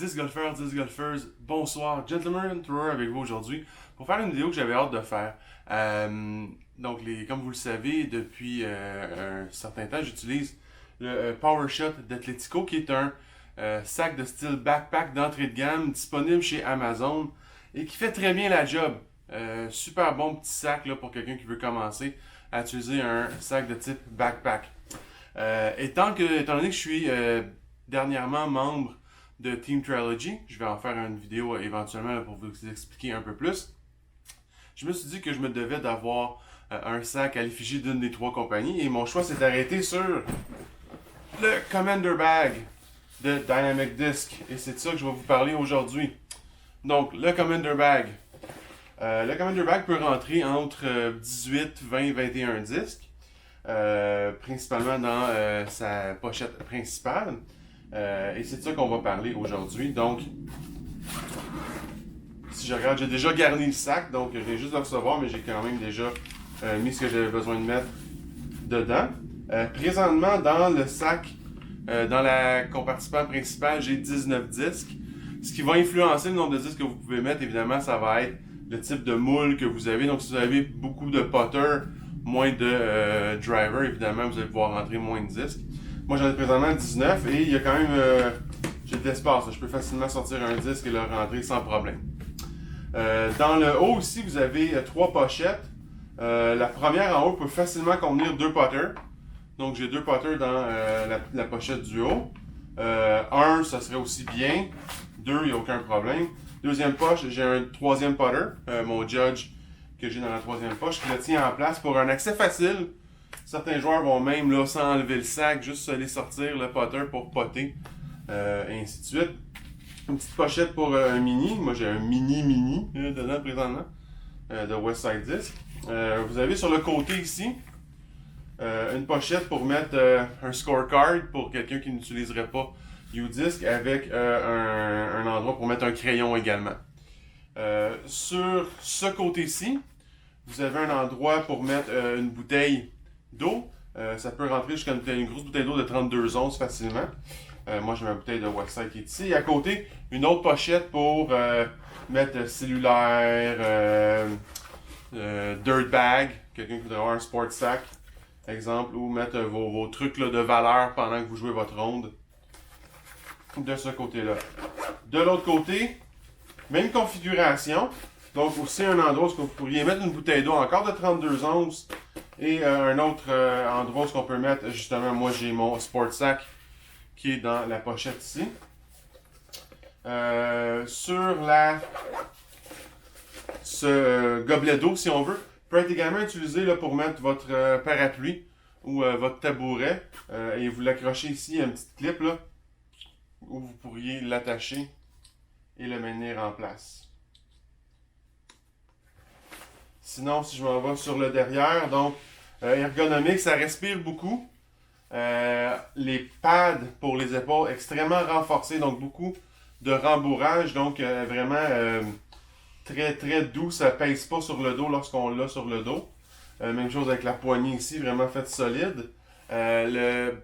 10 golfeurs, 10 golfeuses, bonsoir, Gentleman Tour avec vous aujourd'hui pour faire une vidéo que j'avais hâte de faire. Comme vous le savez, depuis un certain temps, j'utilise le PowerShot d'Atletico qui est un sac de style backpack d'entrée de gamme disponible chez Amazon et qui fait très bien la job. Super bon petit sac là, pour quelqu'un qui veut commencer à utiliser un sac de type backpack. Étant donné que je suis dernièrement membre de Team Trilogy, je vais en faire une vidéo éventuellement là, pour vous expliquer un peu plus. Je me suis dit que je me devais d'avoir un sac à l'effigie d'une des trois compagnies et mon choix s'est arrêté sur le Commander Bag de Dynamic Disc et c'est de ça que je vais vous parler aujourd'hui. Donc, le Commander Bag. Le Commander Bag peut rentrer entre 18, 20, 21 disques. Principalement dans sa pochette principale. Et c'est de ça qu'on va parler aujourd'hui. Donc, si je regarde, j'ai déjà garni le sac, donc je viens juste de le recevoir, mais j'ai quand même déjà mis ce que j'avais besoin de mettre dedans. Présentement, dans le sac, dans la compartiment principale, j'ai 19 disques. Ce qui va influencer le nombre de disques que vous pouvez mettre, évidemment, ça va être le type de moule que vous avez. Donc, si vous avez beaucoup de putter, moins de driver, évidemment, vous allez pouvoir rentrer moins de disques. Moi, j'en ai présentement 19 et il y a quand même j'ai de l'espace. Je peux facilement sortir un disque et le rentrer sans problème. Dans le haut aussi, vous avez trois pochettes. La première en haut peut facilement contenir deux putters. Donc, j'ai deux putters dans la pochette du haut. Un, ça serait aussi bien. Deux, il n'y a aucun problème. Deuxième poche, j'ai un troisième putter, mon Judge que j'ai dans la troisième poche, qui le tient en place pour un accès facile. Certains joueurs vont même, là, sans enlever le sac, juste aller sortir le putter pour potter, et ainsi de suite. Une petite pochette pour un mini. Moi, j'ai un mini dedans présentement, de Westside Disc. Vous avez sur le côté ici, une pochette pour mettre un scorecard pour quelqu'un qui n'utiliserait pas U-Disc avec un endroit pour mettre un crayon également. Sur ce côté-ci, vous avez un endroit pour mettre une bouteille d'eau. Ça peut rentrer jusqu'à une grosse bouteille d'eau de 32 onces facilement. Moi, j'ai ma bouteille de Westside qui est ici. Et à côté, une autre pochette pour mettre cellulaire, dirt bag, quelqu'un qui voudrait avoir un sport sack, exemple, ou mettre vos trucs là, de valeur pendant que vous jouez votre ronde. De ce côté-là. De l'autre côté, même configuration. Donc aussi un endroit où vous pourriez mettre une bouteille d'eau encore de 32 onces et un autre endroit où on peut mettre, justement, moi j'ai mon sport sack qui est dans la pochette ici. Sur ce gobelet d'eau, si on veut, peut être également utilisé là, pour mettre votre parapluie ou votre tabouret et vous l'accrochez ici à une petite clip là, où vous pourriez l'attacher et le maintenir en place. Sinon, si je m'en vais sur le derrière, donc ergonomique, ça respire beaucoup. Les pads pour les épaules extrêmement renforcés, donc beaucoup de rembourrage, donc vraiment très très doux, ça pèse pas sur le dos lorsqu'on l'a sur le dos. Même chose avec la poignée ici, vraiment faite solide. Le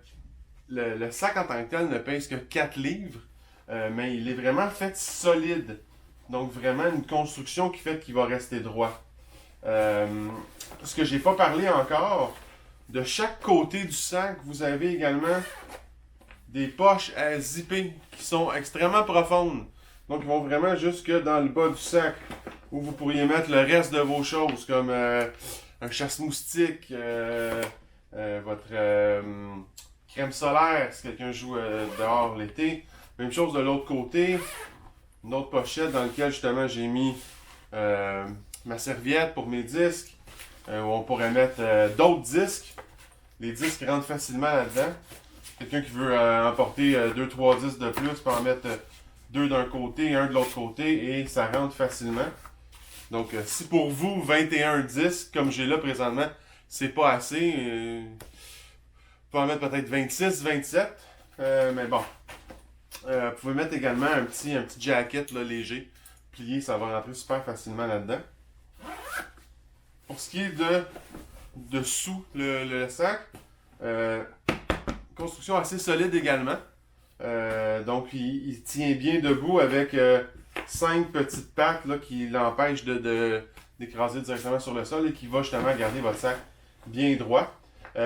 sac en tant que tel ne pèse que 4 livres, mais il est vraiment fait solide. Donc vraiment une construction qui fait qu'il va rester droit. Ce que j'ai pas parlé encore, de chaque côté du sac, vous avez également des poches à zipper qui sont extrêmement profondes. Donc ils vont vraiment jusque dans le bas du sac, où vous pourriez mettre le reste de vos choses, comme un chasse-moustique, votre crème solaire si quelqu'un joue dehors l'été. Même chose de l'autre côté, une autre pochette dans laquelle justement j'ai mis ma serviette pour mes disques, où on pourrait mettre d'autres disques. Les disques rentrent facilement là-dedans. Quelqu'un qui veut emporter 2-3 disques de plus peut en mettre 2 d'un côté et 1 de l'autre côté et ça rentre facilement. Donc si pour vous 21 disques comme j'ai là présentement, c'est pas assez, vous pouvez en mettre peut-être 26, 27, mais bon. Vous pouvez mettre également un petit jacket là, léger, plié, ça va rentrer super facilement là-dedans. Pour ce qui est de dessous le sac, construction assez solide également. Donc, il tient bien debout avec 5 petites pattes là, qui l'empêchent d'écraser directement sur le sol et qui va justement garder votre sac bien droit.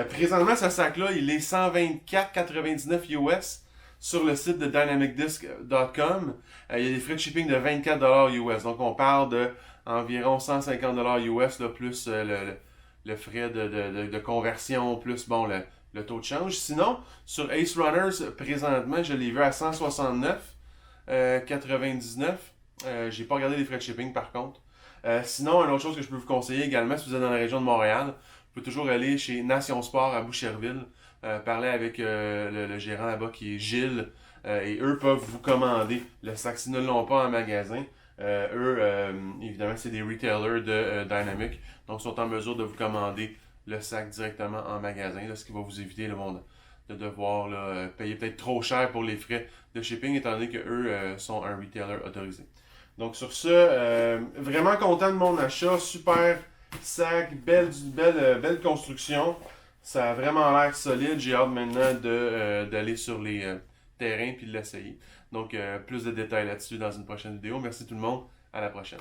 Présentement, ce sac-là, il est 124,99 US sur le site de dynamicdisc.com. Il y a des frais de shipping de 24$ US. Donc, on parle de environ 150$ US, là, plus le frais de conversion, plus bon, le taux de change. Sinon, sur Ace Runners, présentement, je l'ai vu à 169,99. J'ai pas regardé les frais de shipping par contre. Sinon, une autre chose que je peux vous conseiller également, si vous êtes dans la région de Montréal, vous pouvez toujours aller chez Nation Sport à Boucherville, parler avec le gérant là-bas qui est Gilles, et eux peuvent vous commander le sac s'ils ne l'ont pas en magasin. Évidemment, c'est des retailers de Dynamic, donc ils sont en mesure de vous commander le sac directement en magasin, là, ce qui va vous éviter de devoir là, payer peut-être trop cher pour les frais de shipping, étant donné qu'eux sont un retailer autorisé. Donc sur ce, vraiment content de mon achat, super sac, belle construction, ça a vraiment l'air solide, j'ai hâte maintenant d'aller sur les terrains puis de l'essayer. Donc plus de détails là-dessus dans une prochaine vidéo. Merci tout le monde, à la prochaine.